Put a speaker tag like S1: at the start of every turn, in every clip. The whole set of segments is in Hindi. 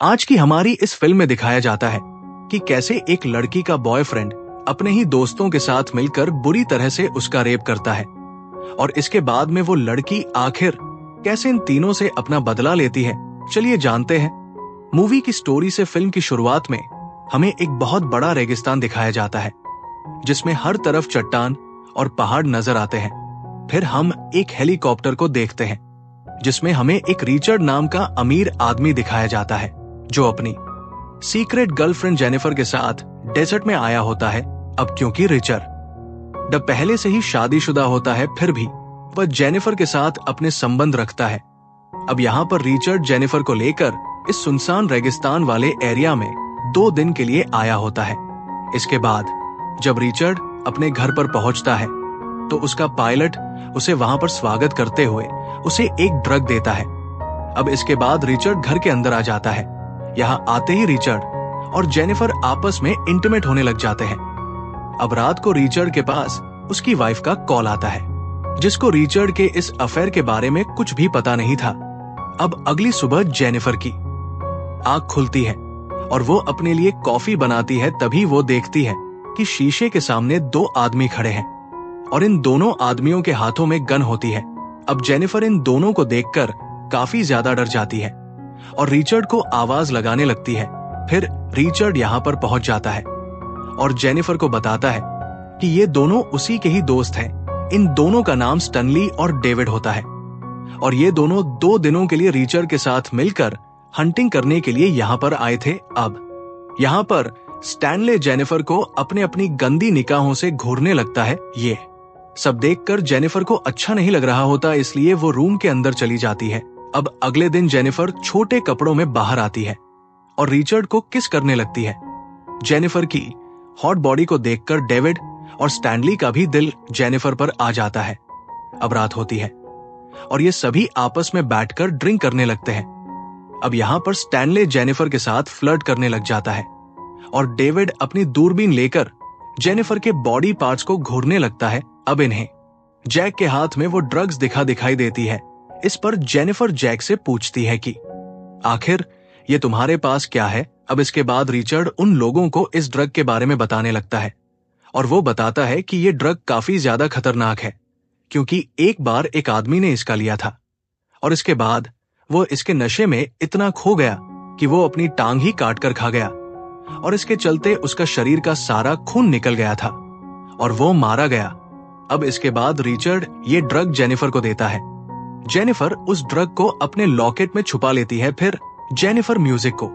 S1: आज की हमारी इस फिल्म में दिखाया जाता है कि कैसे एक लड़की का बॉयफ्रेंड अपने ही दोस्तों के साथ मिलकर बुरी तरह से उसका रेप करता है और इसके बाद में वो लड़की आखिर कैसे इन तीनों से अपना बदला लेती है। चलिए जानते हैं। मूवी की स्टोरी से फिल्म की शुरुआत में हमें एक बहुत बड़ा रेगिस्तान दिखाया जाता है जिसमें हर तरफ चट्टान और पहाड़ नजर आते हैं। फिर हम एक हेलीकॉप्टर को देखते हैं जिसमें हमें एक रिचर्ड नाम का अमीर आदमी दिखाया जाता है जो अपनी सीक्रेट गर्लफ्रेंड जेनिफर के साथ डेजर्ट में आया होता है। अब क्योंकि रिचर्ड पहले से ही शादीशुदा होता है फिर भी वह जेनिफर के साथ अपने संबंध रखता है। अब यहाँ पर रिचर्ड जेनिफर को लेकर इस सुनसान रेगिस्तान वाले एरिया में 2 दिन के लिए आया होता है। इसके बाद जब रिचर्ड अपने घर पर पहुंचता है तो उसका पायलट उसे वहां पर स्वागत करते हुए उसे एक ड्रग देता है। अब इसके बाद रिचर्ड घर के अंदर आ जाता है। यहाँ आते ही रिचर्ड और जेनिफर आपस में इंटीमेट होने लग जाते हैं। अब रात को रिचर्ड के पास उसकी वाइफ का कॉल आता है जिसको रिचर्ड के इस अफेयर के बारे में कुछ भी पता नहीं था। अब अगली सुबह जेनिफर की आंख खुलती है और वो अपने लिए कॉफी बनाती है। तभी वो देखती है कि शीशे के सामने 2 आदमी खड़े हैं और इन दोनों आदमियों के हाथों में गन होती है। अब जेनिफर इन दोनों को देखकर काफी ज्यादा डर जाती है और रिचर्ड को आवाज लगाने लगती है। फिर रिचर्ड यहाँ पर पहुंच जाता है और जेनिफर को बताता है कि ये दोनों उसी के ही दोस्त हैं। इन दोनों का नाम स्टनली और डेविड होता है और ये दोनों 2 दिनों के लिए रिचर्ड के साथ मिलकर हंटिंग करने के लिए यहाँ पर आए थे। अब यहाँ पर स्टैनले जेनिफर को अपनी गंदी निगाहों से घूरने लगता है। ये सब देखकर जेनिफर को अच्छा नहीं लग रहा होता, इसलिए वो रूम के अंदर चली जाती है। अब अगले दिन जेनिफर छोटे कपड़ों में बाहर आती है और रिचर्ड को किस करने लगती है। जेनिफर की हॉट बॉडी को देखकर डेविड और स्टैनली का भी दिल जेनिफर पर आ जाता है। अब रात होती है और ये सभी आपस में बैठकर ड्रिंक करने लगते हैं। अब यहाँ पर स्टैनले जेनिफर के साथ फ्लर्ट करने लग जाता है और डेविड अपनी दूरबीन लेकर जेनिफर के बॉडी पार्ट्स को घूरने लगता है। अब इन्हें जैक के हाथ में वो ड्रग्स दिखाई देती है। इस पर जेनिफर जैक से पूछती है कि आखिर ये तुम्हारे पास क्या है। अब इसके बाद रिचर्ड उन लोगों को इस ड्रग के बारे में बताने लगता है और वो बताता है कि ये ड्रग काफी ज्यादा खतरनाक है क्योंकि एक बार एक आदमी ने इसका लिया था और इसके बाद वो इसके नशे में इतना खो गया कि वो अपनी टांग ही काट कर खा गया और इसके चलते उसका शरीर का सारा खून निकल गया था और वो मारा गया। अब इसके बाद रिचर्ड ये ड्रग जेनिफर को देता है। जेनिफर उस ड्रग को अपने लॉकेट में छुपा लेती है। फिर जेनिफर म्यूजिक को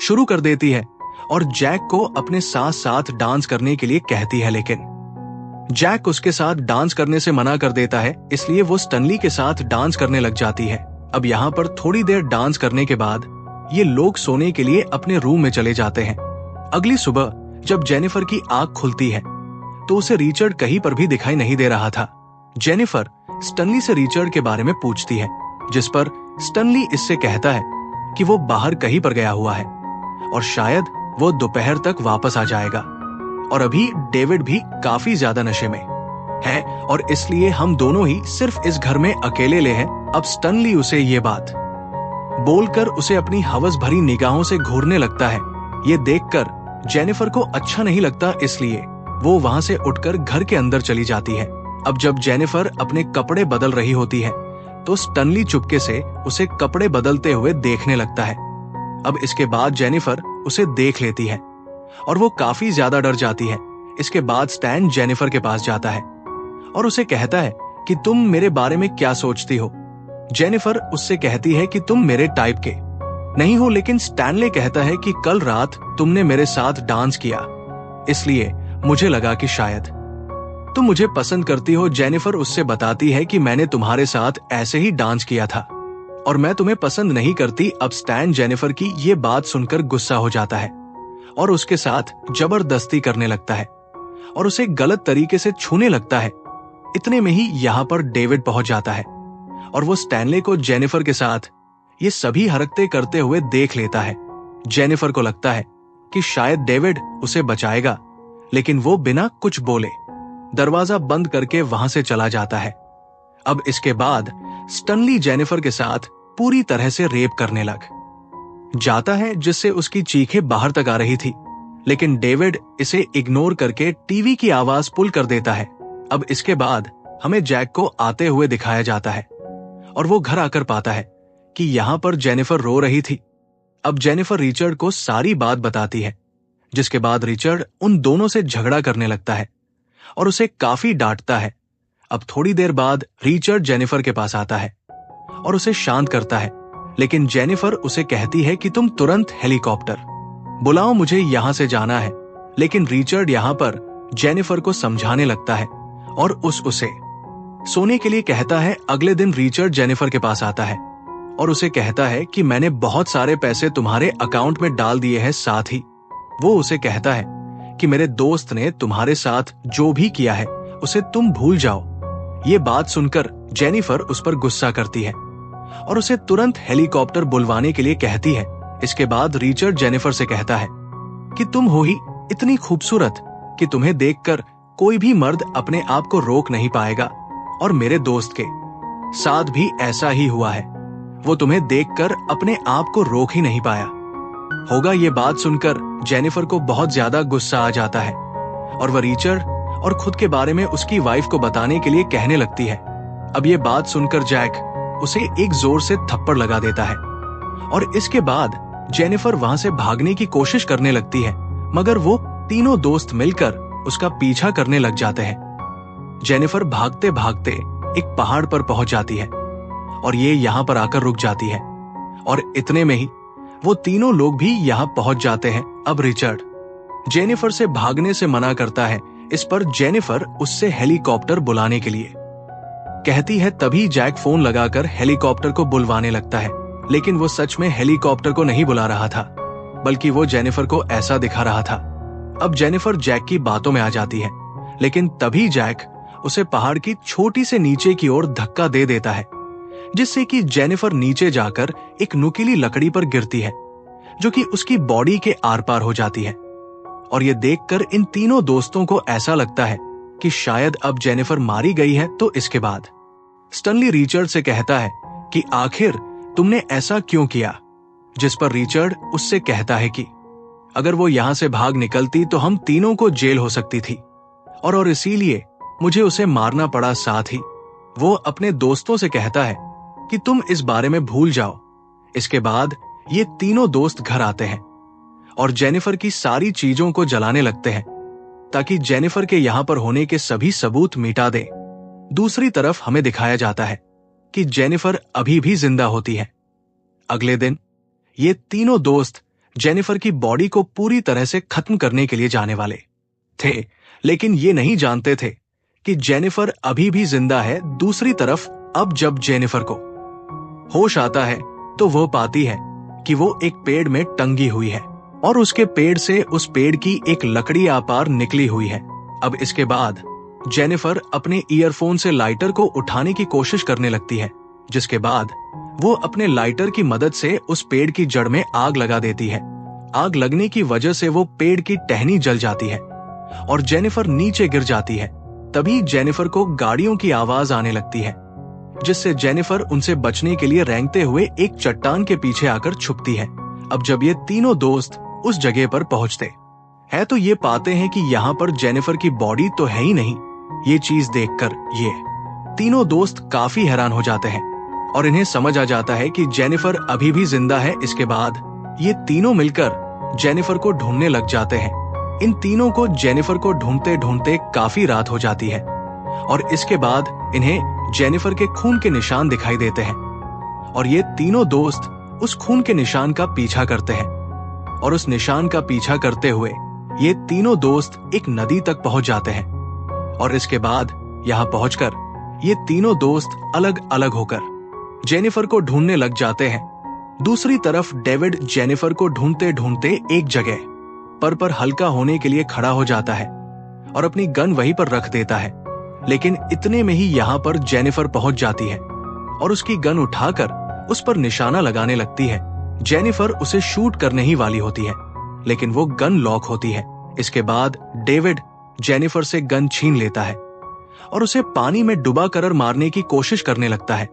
S1: शुरू कर देती है और जैक को अपने साथ साथ डांस करने के लिए कहती है, लेकिन जैक उसके साथ डांस करने से मना कर देता है, इसलिए वो स्टनली के साथ डांस करने लग जाती है। अब यहाँ पर थोड़ी देर डांस करने के बाद ये लोग सोने के लिए अपने रूम में चले जाते हैं। अगली सुबह जब जेनिफर की आंख खुलती है तो उसे रिचर्ड कहीं पर भी दिखाई नहीं दे रहा था। जेनिफर स्टनली से रिचर्ड के बारे में पूछती है जिस पर स्टनली इससे कहता है कि वो बाहर कहीं पर गया हुआ है और शायद वो दोपहर तक वापस आ जाएगा और अभी डेविड भी काफी ज्यादा नशे में है और इसलिए हम दोनों ही सिर्फ इस घर में अकेले ले हैं। अब स्टनली उसे ये बात बोलकर उसे अपनी हवस भरी निगाहों से घूरने लगता है। ये देखकर जेनिफर को अच्छा नहीं लगता, इसलिए वो वहां से उठकर घर के अंदर चली जाती है। अब जब जेनिफर अपने कपड़े बदल रही होती है तो स्टनली चुपके से उसे कपड़े बदलते हुए देखने लगता है। अब इसके बाद जेनिफर उसे देख लेती है और वो काफी ज्यादा डर जाती है। इसके बाद स्टैन जेनिफर के पास जाता है और उसे कहता है कि तुम मेरे बारे में क्या सोचती हो। जेनिफर उससे कहती है कि तुम मेरे टाइप के नहीं हो, लेकिन स्टैनले कहता है कि कल रात तुमने मेरे साथ डांस किया, इसलिए मुझे लगा कि शायद तुम मुझे पसंद करती हो। जेनिफर उससे बताती है कि मैंने तुम्हारे साथ ऐसे ही डांस किया था और मैं तुम्हें पसंद नहीं करती। अब स्टैन जेनिफर की ये बात सुनकर गुस्सा हो जाता है और उसके साथ जबरदस्ती करने लगता है और उसे गलत तरीके से छूने लगता है। इतने में ही यहाँ पर डेविड पहुंच जाता है और वो स्टैनले को जेनिफर के साथ ये सभी हरकतें करते हुए देख लेता है। जेनिफर को लगता है कि शायद डेविड उसे बचाएगा, लेकिन वो बिना कुछ बोले दरवाजा बंद करके वहां से चला जाता है। अब इसके बाद स्टनली जेनिफर के साथ पूरी तरह से रेप करने लग। जाता है, जिससे उसकी चीखें बाहर तक आ रही थी। लेकिन डेविड इसे इग्नोर करके टीवी की आवाज पुल कर देता है। अब इसके बाद हमें जैक को आते हुए दिखाया जाता है और वो घर आकर पाता है कि यहाँ पर जेनिफर रो रही थी। अब जेनिफर रिचर्ड को सारी बात बताती है, जिसके बाद रिचर्ड उन दोनों से झगड़ा करने लगता है और उसे काफी डांटता है। अब थोड़ी देर बाद रिचर्ड जेनिफर के पास आता है और उसे शांत करता है, लेकिन जेनिफर उसे कहती है कि तुम तुरंत हेलीकॉप्टर बुलाओ, मुझे यहां से जाना है। लेकिन रिचर्ड यहां पर जेनिफर को समझाने लगता है और उसे सोने के लिए कहता है। अगले दिन रिचर्ड जेनिफर के पास आता है और उसे कहता है कि मैंने बहुत सारे पैसे तुम्हारे अकाउंट में डाल दिए हैं। साथ ही वो उसे कहता है कि मेरे दोस्त ने तुम्हारे साथ जो भी किया है उसे तुम भूल जाओ। ये बात सुनकर जेनिफर उस पर गुस्सा करती है और उसे तुरंत हेलीकॉप्टर बुलवाने के लिए कहती है। इसके बाद रिचर्ड जेनिफर से कहता है कि तुम हो ही इतनी खूबसूरत कि तुम्हें देखकर कोई भी मर्द अपने आप को रोक नहीं पाएगा, और मेरे दोस्त के साथ भी ऐसा ही हुआ है। वो तुम्हें देखकर अपने आप को रोक ही नहीं पाया होगा। ये बात सुनकर जेनिफर को बहुत ज्यादा गुस्सा आ जाता है और वह रिचर्ड और खुद के बारे में उसकी वाइफ को बताने के लिए कहने लगती है। अब ये बात सुनकर जैक उसे एक जोर से थप्पड़ लगा देता है और इसके बाद जेनिफर वहां से भागने की कोशिश करने लगती है, मगर वो तीनों दोस्त मिलकर उसका पीछा करने लग जाते हैं। जेनिफर भागते भागते एक पहाड़ पर पहुंच जाती है और ये यहाँ पर आकर रुक जाती है और इतने में ही वो तीनों लोग भी यहाँ पहुंच जाते हैं। अब रिचर्ड जेनिफर से भागने से मना करता है। इस पर जेनिफर उससे हेलीकॉप्टर बुलाने के लिए कहती है। तभी जैक फोन लगाकर हेलीकॉप्टर को बुलवाने लगता है, लेकिन वो सच में हेलीकॉप्टर को नहीं बुला रहा था, बल्कि वो जेनिफर को ऐसा दिखा रहा था। अब जेनिफर जैक की बातों में आ जाती है, लेकिन तभी जैक उसे पहाड़ की छोटी से नीचे की ओर धक्का दे देता है, जिससे कि जेनिफर नीचे जाकर एक नुकीली लकड़ी पर गिरती है, जो कि उसकी बॉडी के आर पार हो जाती है। और ये देखकर इन तीनों दोस्तों को ऐसा लगता है कि शायद अब जेनिफर मारी गई है। तो इसके बाद स्टनली रिचर्ड से कहता है कि आखिर तुमने ऐसा क्यों किया, जिस पर रिचर्ड उससे कहता है कि अगर वो यहां से भाग निकलती तो हम तीनों को जेल हो सकती थी और इसीलिए मुझे उसे मारना पड़ा। साथ ही वो अपने दोस्तों से कहता है कि तुम इस बारे में भूल जाओ। इसके बाद ये तीनों दोस्त घर आते हैं और जेनिफर की सारी चीजों को जलाने लगते हैं, ताकि जेनिफर के यहां पर होने के सभी सबूत मिटा दें। दूसरी तरफ हमें दिखाया जाता है कि जेनिफर अभी भी जिंदा होती है। अगले दिन ये तीनों दोस्त जेनिफर की बॉडी को पूरी तरह से खत्म करने के लिए जाने वाले थे, लेकिन ये नहीं जानते थे कि जेनिफर अभी भी जिंदा है। दूसरी तरफ अब जब जेनिफर को होश आता है तो वह पाती है कि वो एक पेड़ में टंगी हुई है और उसके पेड़ से उस पेड़ की एक लकड़ी आपार निकली हुई है। अब इसके बाद जेनिफर अपने ईयरफोन से लाइटर को उठाने की कोशिश करने लगती है, जिसके बाद वो अपने लाइटर की मदद से उस पेड़ की जड़ में आग लगा देती है। आग लगने की वजह से वो पेड़ की टहनी जल जाती है और जेनिफर नीचे गिर जाती है। तभी जेनिफर को गाड़ियों की आवाज आने लगती है, जिससे जेनिफर उनसे बचने के लिए रेंगते हुए एक चट्टान के पीछे आकर छुपती है। अब जब ये तीनों दोस्त उस जगह पर पहुंचते हैं तो ये पाते हैं कि यहाँ पर जेनिफर की बॉडी तो है ही नहीं। ये चीज देखकर ये तीनों दोस्त काफी हैरान हो जाते हैं और इन्हें समझ आ जाता है कि जेनिफर अभी भी जिंदा है। इसके बाद ये तीनों मिलकर जेनिफर को ढूंढने लग जाते हैं। इन तीनों को जेनिफर को ढूंढते ढूंढते काफी रात हो जाती है और इसके बाद इन्हें जेनिफर के खून के निशान दिखाई देते हैं और ये तीनों दोस्त उस खून के निशान का पीछा करते हैं और उस निशान का पीछा करते हुए ये तीनों दोस्त एक नदी तक पहुंच जाते हैं और इसके बाद यहाँ पहुंचकर ये तीनों दोस्त अलग अलग होकर जेनिफर को ढूंढने लग जाते हैं। दूसरी तरफ डेविड जेनिफर को ढूंढते ढूंढते एक जगह पर हल्का होने के लिए खड़ा हो जाता है और अपनी गन वहीं पर रख देता है, लेकिन इतने में ही यहाँ पर जेनिफर पहुंच जाती है और उसकी गन उठाकर उस पर निशाना लगाने लगती है। जेनिफर उसे शूट करने ही वाली होती है, लेकिन वो गन लॉक होती है। इसके बाद डेविड जेनिफर से गन छीन लेता है और उसे पानी में डुबा कर मारने की कोशिश करने लगता है,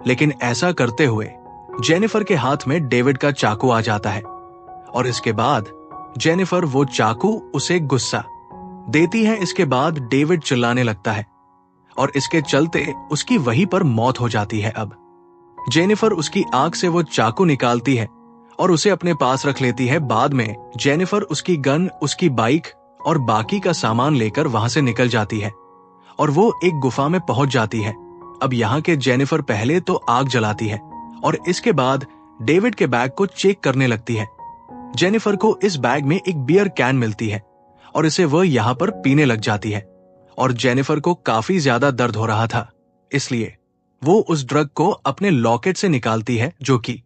S1: लेकिन ऐसा करते हुए जेनिफर के हाथ में डेविड का चाकू आ जाता है और इसके बाद जेनिफर वो चाकू उसे गुस्सा देती है। इसके बाद डेविड चिल्लाने लगता है और इसके चलते उसकी वहीं पर मौत हो जाती है। अब जेनिफर उसकी आंख से वो चाकू निकालती है और उसे अपने पास रख लेती है। बाद में जेनिफर उसकी गन, उसकी बाइक और बाकी का सामान लेकर वहां से निकल जाती है और वो एक गुफा में पहुंच जाती है। अब यहाँ के जेनिफर पहले तो आग जलाती है और इसके बाद डेविड के बैग को चेक करने लगती है। जेनिफर को इस बैग में एक बियर कैन मिलती है और इसे वह यहाँ पर पीने लग जाती है और जेनिफर को काफी ज्यादा दर्द हो रहा था, इसलिए वो उस ड्रग को अपने लॉकेट से निकालती है जो कि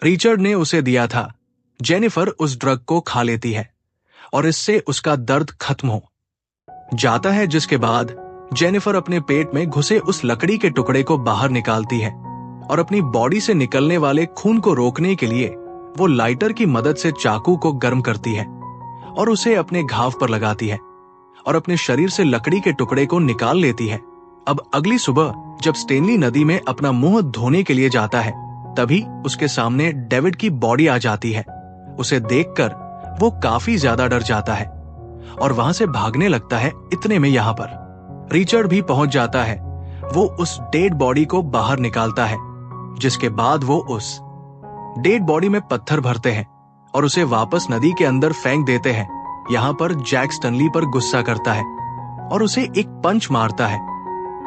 S1: रिचर्ड ने उसे दिया था। जेनिफर उस ड्रग को खा लेती है और इससे उसका दर्द खत्म हो जाता है, जिसके बाद जेनिफर अपने पेट में घुसे उस लकड़ी के टुकड़े को बाहर निकालती है और अपनी बॉडी से निकलने वाले खून को रोकने के लिए वो लाइटर की मदद से चाकू को गर्म करती है और उसे अपने घाव पर लगाती है और अपने शरीर से लकड़ी के टुकड़े को निकाल लेती है। अब अगली सुबह जब स्टेनली नदी में अपना मुंह धोने के लिए जाता है, तभी उसके सामने डेविड की बॉडी आ जाती है। उसे देखकर वो काफी ज्यादा डर जाता है और वहां से भागने लगता है। इतने में यहाँ पर रिचर्ड भी पहुंच जाता है। वो उस डेड बॉडी को बाहर निकालता है, जिसके बाद वो उस डेड बॉडी में पत्थर भरते हैं और उसे वापस नदी के अंदर फेंक देते हैं। यहाँ पर जैक स्टनली पर गुस्सा करता है और उसे एक पंच मारता है,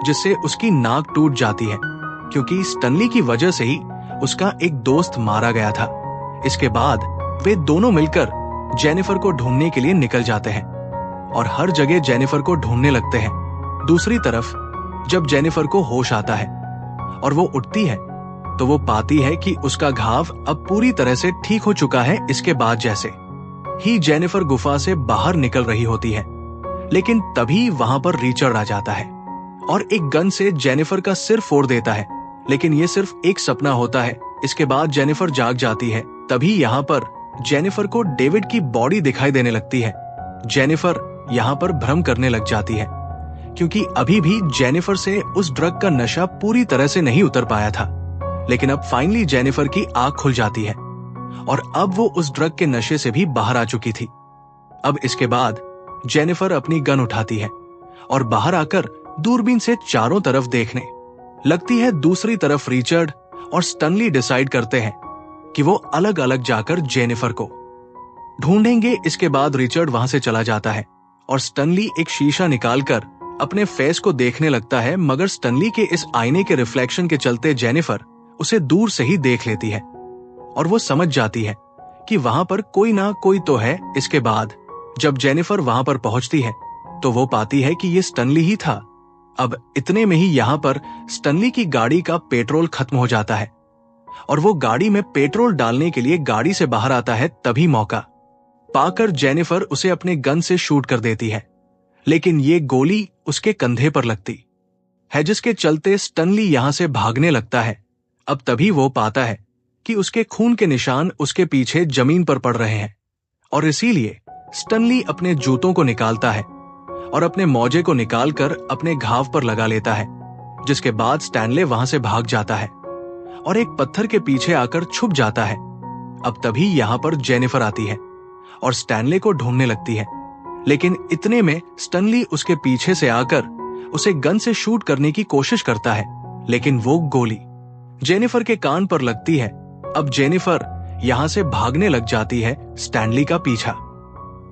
S1: जिससे उसकी नाक टूट जाती है, क्योंकि स्टनली की वजह से ही उसका एक दोस्त मारा गया था। इसके बाद वे दोनों मिलकर जेनिफर को ढूंढने के लिए निकल जाते हैं और हर जगह जेनिफर को ढूंढने लगते हैं। दूसरी तरफ जब जेनिफर को होश आता है और वो उठती है तो वो पाती है कि उसका घाव अब पूरी तरह से ठीक हो चुका है। इसके बाद जैसे ही जेनिफर गुफा से बाहर निकल रही होती है, लेकिन तभी वहां पर रिचर्ड आ जाता है और एक गन से जेनिफर का सिर फोड़ देता है, लेकिन ये सिर्फ एक सपना होता है। इसके बाद जेनिफर जाग जाती है। तभी यहाँ पर जेनिफर को डेविड की बॉडी दिखाई देने लगती है। जेनिफर यहाँ पर भ्रम करने लग जाती है, क्योंकि अभी भी जेनिफर से उस ड्रग का नशा पूरी तरह से नहीं उतर पाया था। लेकिन अब फाइनली जेनिफर की आंख खुल जाती है और अब वो उस ड्रग के नशे से भी बाहर आ चुकी थी। अब इसके बाद जेनिफर अपनी गन उठाती है और बाहर आकर दूरबीन से चारों तरफ देखने लगती है। दूसरी तरफ रिचर्ड और स्टनली डिसाइड करते हैं कि वो अलग अलग जाकर जेनिफर को ढूंढेंगे। इसके बाद रिचर्ड वहां से चला जाता है और स्टनली एक शीशा निकालकर अपने फेस को देखने लगता है, मगर स्टनली के इस आईने के रिफ्लेक्शन के चलते जेनिफर उसे दूर से ही देख लेती है और वो समझ जाती है कि वहां पर कोई ना कोई तो है। इसके बाद जब जेनिफर वहां पर पहुंचती है तो वो पाती है कि ये स्टनली ही था। अब इतने में ही यहाँ पर स्टनली की गाड़ी का पेट्रोल खत्म हो जाता है और वो गाड़ी में पेट्रोल डालने के लिए गाड़ी से बाहर आता है। तभी मौका पाकर जेनिफर उसे अपने गन से शूट कर देती है, लेकिन ये गोली उसके कंधे पर लगती है, जिसके चलते स्टनली यहां से भागने लगता है। अब तभी वो पाता है कि उसके खून के निशान उसके पीछे जमीन पर पड़ रहे हैं और इसीलिए स्टनली अपने जूतों को निकालता है और अपने मोजे को निकालकर अपने घाव पर लगा लेता है, जिसके बाद स्टैनले वहां से भाग जाता है और एक पत्थर के पीछे आकर छुप जाता है। अब तभी यहाँ पर जेनिफर आती है और स्टैनले को ढूंढने लगती है, लेकिन इतने में स्टनली उसके पीछे से आकर उसे गन से शूट करने की कोशिश करता है, लेकिन वो गोली जेनिफर के कान पर लगती है। अब जेनिफर यहां से भागने लग जाती है, स्टैनली का पीछा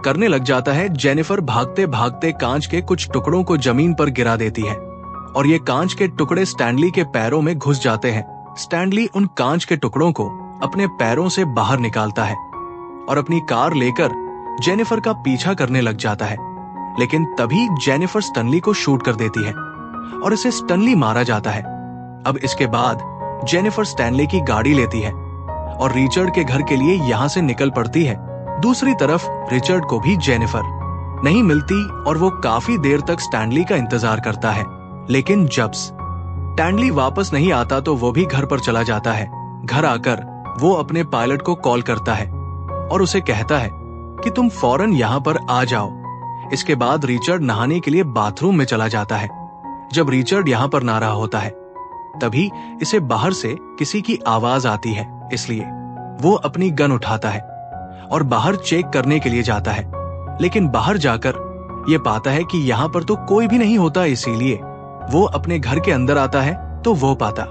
S1: करने लग जाता है। जेनिफर भागते भागते कांच के कुछ टुकड़ों को जमीन पर गिरा देती है और ये कांच के टुकड़े स्टैनली के पैरों में घुस जाते हैं। स्टैनली उन कांच के टुकड़ों को अपने पैरों से बाहर निकालता है और अपनी कार लेकर जेनिफर का पीछा करने लग जाता है, लेकिन तभी जेनिफर स्टनली को शूट कर देती है और इसे स्टनली मारा जाता है। अब इसके बाद जेनिफर स्टैनले की गाड़ी लेती है और रिचर्ड के घर के लिए यहां से निकल पड़ती है। दूसरी तरफ रिचर्ड को भी जेनिफर नहीं मिलती और वो काफी देर तक स्टैनली का इंतजार करता है, लेकिन जब स्टैनली वापस नहीं आता तो वो भी घर पर चला जाता है। घर आकर वो अपने पायलट को कॉल करता है और उसे कहता है कि तुम फौरन यहाँ पर आ जाओ। इसके बाद रिचर्ड नहाने के लिए बाथरूम में चला जाता है। जब रिचर्ड यहाँ पर नहा रहा होता है तभी इसे बाहर से किसी की आवाज आती है, इसलिए वो अपनी गन उठाता है और बाहर चेक करने के लिए जाता है। लेकिन बाहर जाकर ये पाता है कि यहाँ पर तो कोई भी नहीं होता, इसीलिए वो अपने घर के अंदर आता है तो वो पाता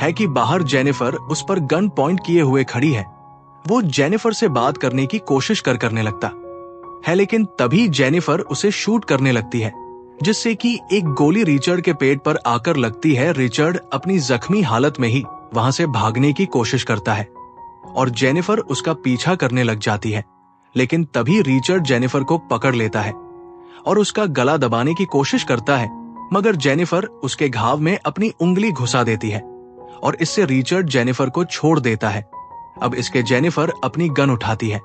S1: है कि बाहर जेनिफर उस पर गन पॉइंट किए हुए खड़ी है। वो जेनिफर से बात करने की कोशिश करने लगता है, लेकिन तभी जेनिफर उसे शूट करने लगती है, जिससे कि एक गोली रिचर्ड के पेट पर आकर लगती है। रिचर्ड अपनी जख्मी हालत में ही वहां से भागने की कोशिश करता है और जेनिफर उसका पीछा करने लग जाती है। लेकिन तभी रिचर्ड जेनिफर को पकड़ लेता है और उसका गला दबाने की कोशिश करता है, मगर जेनिफर उसके घाव में अपनी उंगली घुसा देती है और इससे रिचर्ड जेनिफर को छोड़ देता है। अब इसके जेनिफर अपनी गन उठाती है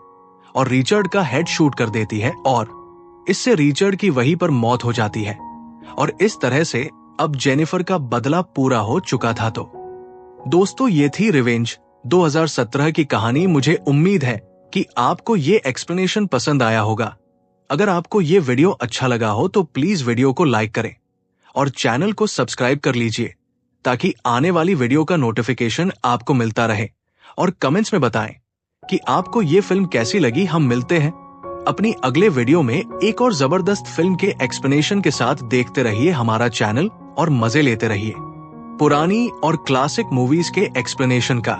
S1: और रिचर्ड का हेड शूट कर देती है और इससे रिचर्ड की वहीं पर मौत हो जाती है। और इस तरह से अब जेनिफर का बदला पूरा हो चुका था। तो दोस्तों, ये थी रिवेंज 2017 की कहानी। मुझे उम्मीद है कि आपको ये एक्सप्लेनेशन पसंद आया होगा। अगर आपको ये वीडियो अच्छा लगा हो तो प्लीज वीडियो को लाइक करें और चैनल को सब्सक्राइब कर लीजिए, ताकि आने वाली वीडियो का नोटिफिकेशन आपको मिलता रहे। और कमेंट्स में बताएं कि आपको ये फिल्म कैसी लगी। हम मिलते हैं अपनी अगले वीडियो में एक और जबरदस्त फिल्म के एक्सप्लेनेशन के साथ। देखते रहिए हमारा चैनल और मजे लेते रहिए पुरानी और क्लासिक मूवीज के एक्सप्लेनेशन का।